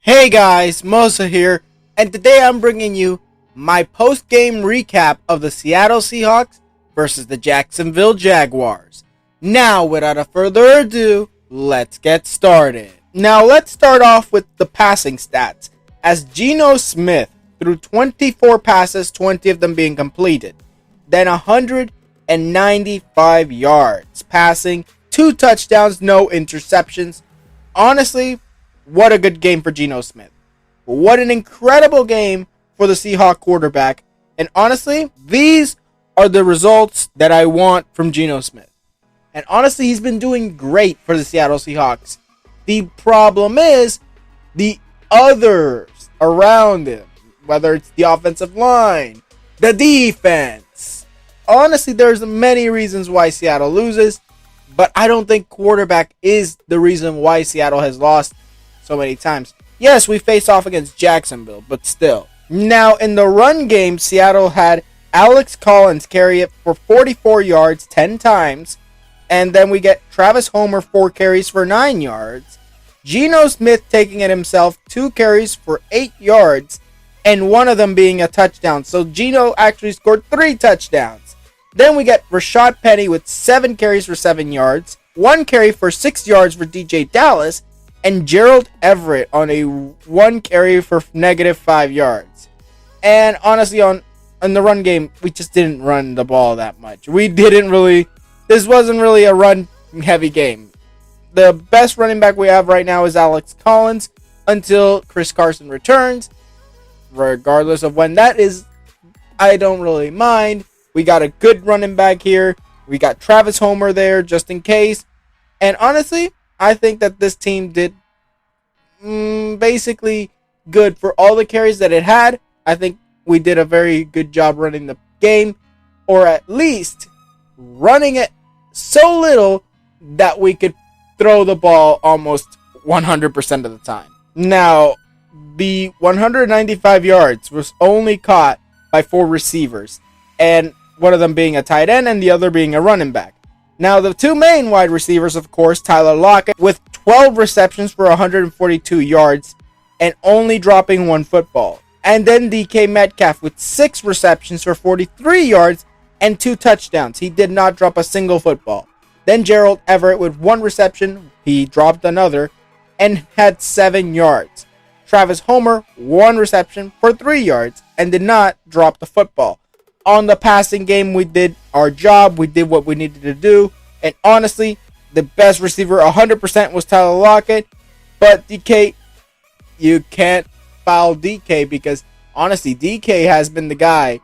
Hey guys, Mosa here, and today I'm bringing you my post-game recap of the Seattle Seahawks versus the Jacksonville Jaguars. Now, without a further ado, let's get started. Now, let's start off with the passing stats, as Geno Smith threw 24 passes, 20 of them being completed, then 195 yards passing, 2 touchdowns, no interceptions. Honestly, what a good game for Geno Smith. What an incredible game for the Seahawks quarterback. And honestly, these are the results that I want from Geno Smith. And honestly, he's been doing great for the Seattle Seahawks. The problem is the others around him, whether it's the offensive line, the defense. Honestly, there's many reasons why Seattle loses, but I don't think quarterback is the reason why Seattle has lost so many times. Yes, we face off against Jacksonville, but still. Now, in the run game, Seattle had Alex Collins carry it for 44 yards 10 times, and then we get Travis Homer 4 carries for 9 yards, Geno Smith taking it himself 2 carries for 8 yards, and one of them being a touchdown. So Geno actually scored 3 touchdowns. Then we get Rashad Penny with 7 carries for 7 yards, 1 carry for 6 yards for DJ Dallas, and Gerald Everett on a 1 carry for -5 yards. And honestly, on the run game, we just didn't run the ball that much. This wasn't really a run-heavy game. The best running back we have right now is Alex Collins until Chris Carson returns. Regardless of when that is, I don't really mind. We got a good running back here. We got Travis Homer there just in case. And honestly, I think that this team did basically good for all the carries that it had. I think we did a very good job running the game, or at least running it so little that we could throw the ball almost 100% of the time. Now, the 195 yards was only caught by 4 receivers, and one of them being a tight end and the other being a running back. Now, the 2 main wide receivers, of course, Tyler Lockett with 12 receptions for 142 yards and only dropping 1 football. And then DK Metcalf with 6 receptions for 43 yards and 2 touchdowns. He did not drop a single football. Then Gerald Everett with 1 reception. He dropped another and had 7 yards. Travis Homer, 1 reception for 3 yards and did not drop the football. On the passing game, we did our job. We did what we needed to do. And honestly, the best receiver 100% was Tyler Lockett. But DK, you can't foul DK because honestly, DK has been the guy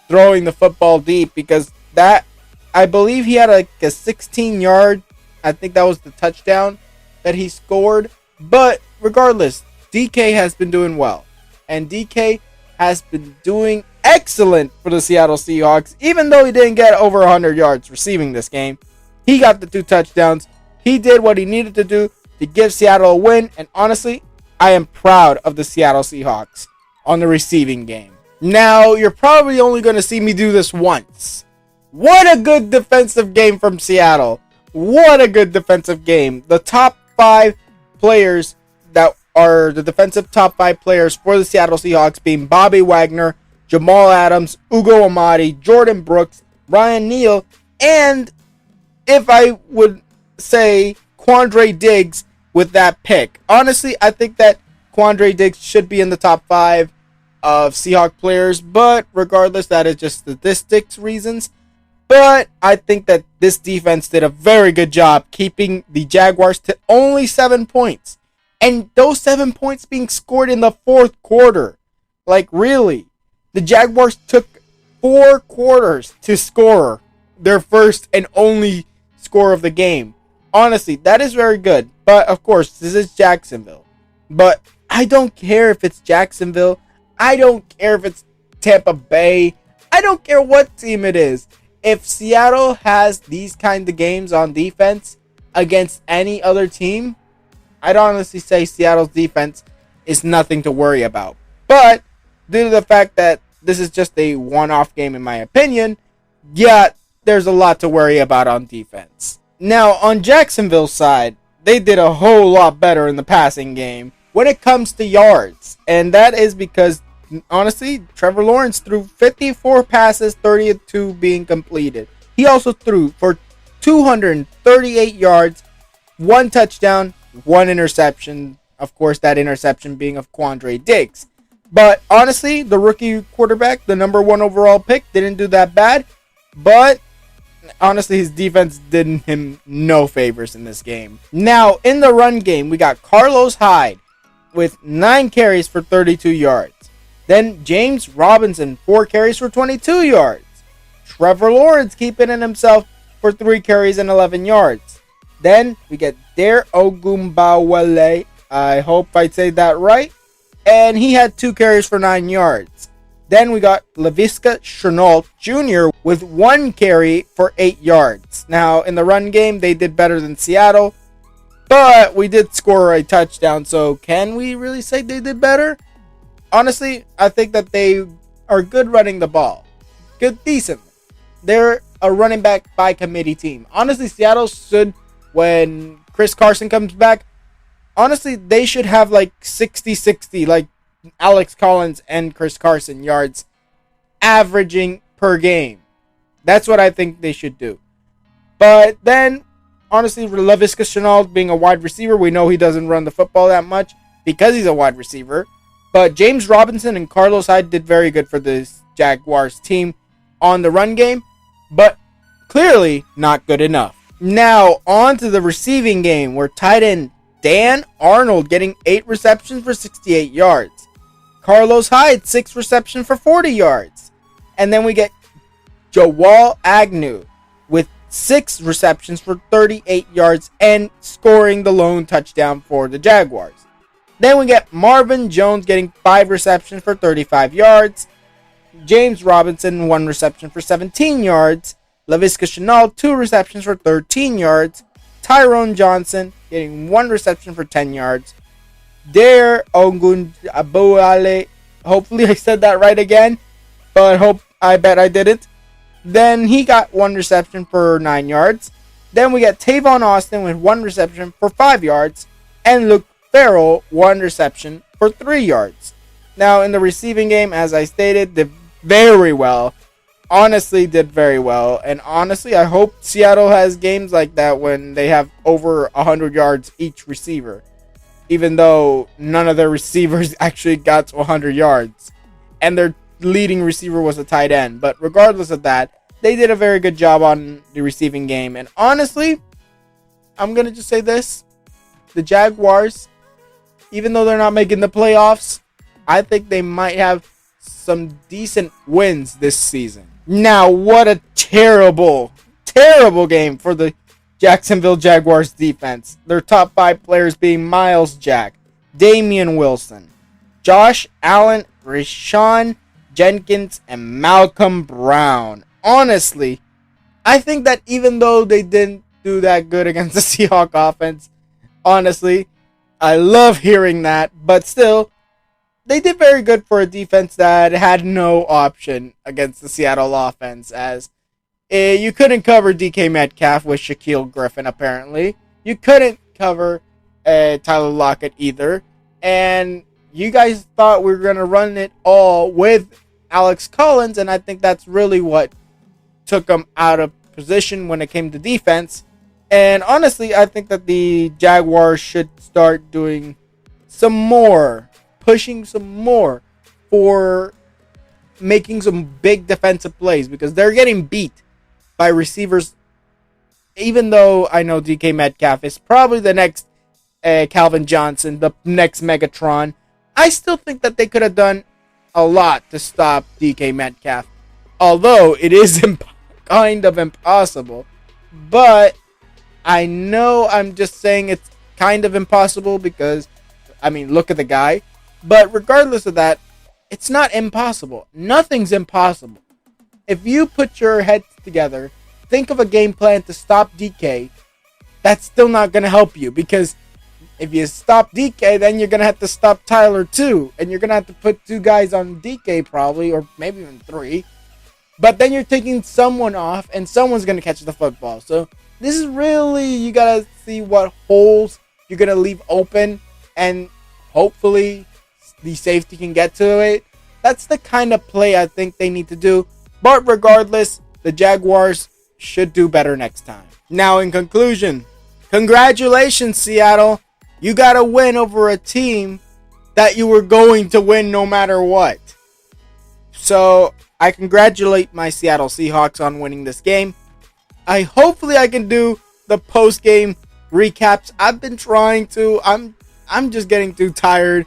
throwing the football deep, because that, I believe he had like a 16-yard, I think that was the touchdown that he scored. But regardless, DK has been doing well. And DK has been doing excellent for the Seattle Seahawks. Even though he didn't get over 100 yards receiving this game, he got the 2 touchdowns. He did what he needed to do to give Seattle a win. And honestly, I am proud of the Seattle Seahawks on the receiving game. Now, you're probably only going to see me do this once. What a good defensive game from Seattle. What a good defensive game. The top 5 players that are the defensive top 5 players for the Seattle Seahawks being Bobby Wagner, Jamal Adams, Ugo Amadi, Jordan Brooks, Ryan Neal, and if I would say Quandre Diggs with that pick. Honestly, I think that Quandre Diggs should be in the top 5 of Seahawks players, but regardless, that is just statistics reasons. But I think that this defense did a very good job keeping the Jaguars to only 7 points. And those 7 points being scored in the 4th quarter. Like, really? The Jaguars took 4 quarters to score their first and only score of the game. Honestly, that is very good. But, of course, this is Jacksonville. But I don't care if it's Jacksonville. I don't care if it's Tampa Bay. I don't care what team it is. If Seattle has these kind of games on defense against any other team, I'd honestly say Seattle's defense is nothing to worry about. But due to the fact that this is just a one-off game in my opinion, yeah, there's a lot to worry about on defense. Now, on Jacksonville's side, they did a whole lot better in the passing game when it comes to yards. And that is because, honestly, Trevor Lawrence threw 54 passes, 32 being completed. He also threw for 238 yards, 1 touchdown, 1 interception. Of course, that interception being of Quandre Diggs. But honestly, the rookie quarterback, the number 1 overall pick, didn't do that bad. But honestly, his defense did him no favors in this game. Now, in the run game, we got Carlos Hyde with 9 carries for 32 yards. Then James Robinson, 4 carries for 22 yards. Trevor Lawrence keeping it himself for 3 carries and 11 yards. Then we get Dare Ogunbowale. I hope I say that right. And he had 2 carries for 9 yards. Then we got Laviska Shenault Jr. with 1 carry for 8 yards. Now, in the run game, they did better than Seattle. But we did score a touchdown. So, can we really say they did better? Honestly, I think that they are good running the ball. Good, decent. They're a running back by committee team. Honestly, Seattle should, when Chris Carson comes back, honestly, they should have like 60-60, like Alex Collins and Chris Carson yards averaging per game. That's what I think they should do. But then, honestly, Laviska Shenault being a wide receiver, we know he doesn't run the football that much because he's a wide receiver. But James Robinson and Carlos Hyde did very good for this Jaguars team on the run game, but clearly not good enough. Now, on to the receiving game, where tight end Dan Arnold getting 8 receptions for 68 yards. Carlos Hyde, 6 receptions for 40 yards. And then we get Joel Agnew with 6 receptions for 38 yards and scoring the lone touchdown for the Jaguars. Then we get Marvin Jones getting 5 receptions for 35 yards. James Robinson, 1 reception for 17 yards. Laviska Shenault, 2 receptions for 13 yards. Tyrone Johnson getting 1 reception for 10 yards. Dare Ogunbowale, hopefully I said that right again, but I bet I didn't. Then he got 1 reception for 9 yards. Then we get Tavon Austin with 1 reception for 5 yards. And Luke Farrell, 1 reception for 3 yards. Now, in the receiving game, as I stated, did very well. Honestly, did very well. And honestly, I hope Seattle has games like that when they have over 100 yards each receiver. Even though none of their receivers actually got to 100 yards. And their leading receiver was a tight end. But regardless of that, they did a very good job on the receiving game. And honestly, I'm going to just say this. The Jaguars, even though they're not making the playoffs, I think they might have some decent wins this season. Now, what a terrible, terrible game for the Jacksonville Jaguars defense. Their top 5 players being Miles Jack, Damian Wilson, Josh Allen, Rashawn Jenkins, and Malcolm Brown. Honestly, I think that even though they didn't do that good against the Seahawks offense, honestly, I love hearing that, but still, they did very good for a defense that had no option against the Seattle offense, as you couldn't cover DK Metcalf with Shaquille Griffin, apparently. You couldn't cover Tyler Lockett either, and you guys thought we were going to run it all with Alex Collins, and I think that's really what took them out of position when it came to defense. And honestly, I think that the Jaguars should start doing some more, pushing some more for making some big defensive plays, because they're getting beat by receivers. Even though I know DK Metcalf is probably the next Calvin Johnson, the next Megatron, I still think that they could have done a lot to stop DK Metcalf. Although it is kind of impossible. But I know I'm just saying it's kind of impossible because, I mean, look at the guy. But regardless of that, it's not impossible. Nothing's impossible. If you put your heads together, think of a game plan to stop DK, that's still not going to help you, because if you stop DK, then you're going to have to stop Tyler too. And you're going to have to put 2 guys on DK probably, or maybe even 3. But then you're taking someone off, and someone's going to catch the football. So this is really, you got to see what holes you're going to leave open, and hopefully the safety can get to it. That's the kind of play I think they need to do. But regardless, the Jaguars should do better next time. Now, in conclusion, congratulations, Seattle. You got a win over a team that you were going to win no matter what. So, I congratulate my Seattle Seahawks on winning this game. Hopefully I can do the post-game recaps. I've been trying to. I'm just getting too tired.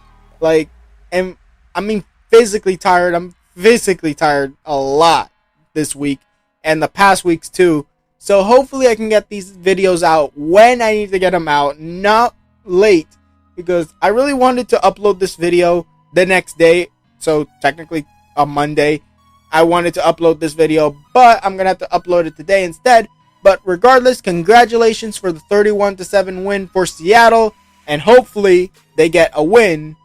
Physically tired. I'm physically tired a lot this week and the past weeks too. So hopefully I can get these videos out when I need to get them out, not late, because I really wanted to upload this video the next day. So technically on Monday, I wanted to upload this video, but I'm going to have to upload it today instead. But regardless, congratulations for the 31-7 win for Seattle, and hopefully they get a win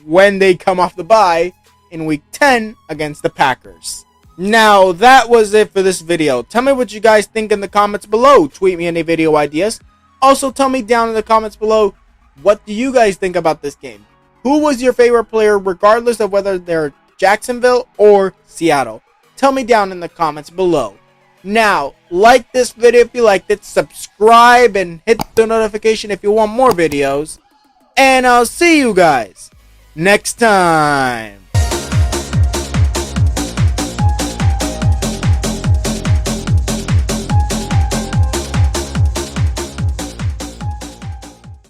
when they come off the bye in week 10 against the Packers. Now, that was it for this video. Tell me what you guys think in the comments below. Tweet me any video ideas. Also, tell me down in the comments below, what do you guys think about this game? Who was your favorite player, regardless of whether they're Jacksonville or Seattle? Tell me down in the comments below. Now, like this video if you liked it, subscribe and hit the notification if you want more videos. And I'll see you guys next time.